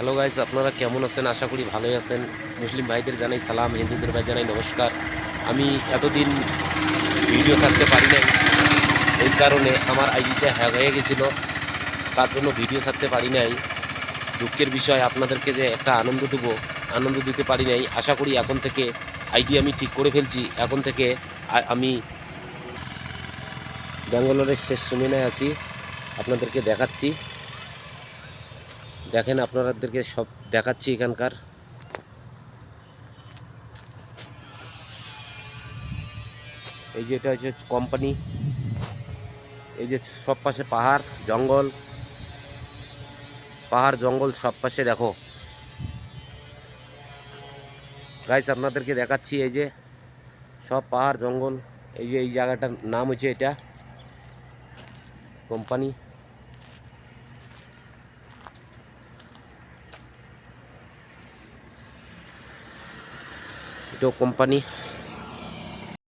Hello guys, আপনারা কেমন আছেন? আশা করি ভালোই আছেন। মুসলিম ভাইদের জানাই সালাম, হিন্দুদের ভাই জানাই নমস্কার। আমি এতদিন ভিডিও ছাড়তে পারি নাই, এই কারণে আমার আইডিটা হ্যাক হয়ে গেছিলো, তার জন্য ভিডিও ছাড়তে পারি নাই। দুঃখের বিষয়, আপনাদেরকে যে একটা আনন্দ দেবো, আনন্দ দিতে পারি নাই। আশা করি এখন থেকে আইডি আমি ঠিক করে ফেলছি। এখন থেকে আমি ব্যাঙ্গালোরের শেষ সীমানায় আছি, আপনাদেরকে দেখাচ্ছি। দেখেন, আপনাদেরকে সব দেখাচ্ছি এখানকার। এই যে এটা হচ্ছে কোম্পানি, এই যে সব পাশে পাহাড় জঙ্গল, পাহাড় জঙ্গল সব পাশে দেখো গাইস, আপনাদেরকে দেখাচ্ছি। এই যে সব পাহাড় জঙ্গল, এই যে এই জায়গাটার নাম হচ্ছে এটা কোম্পানি। এটাও কোম্পানি।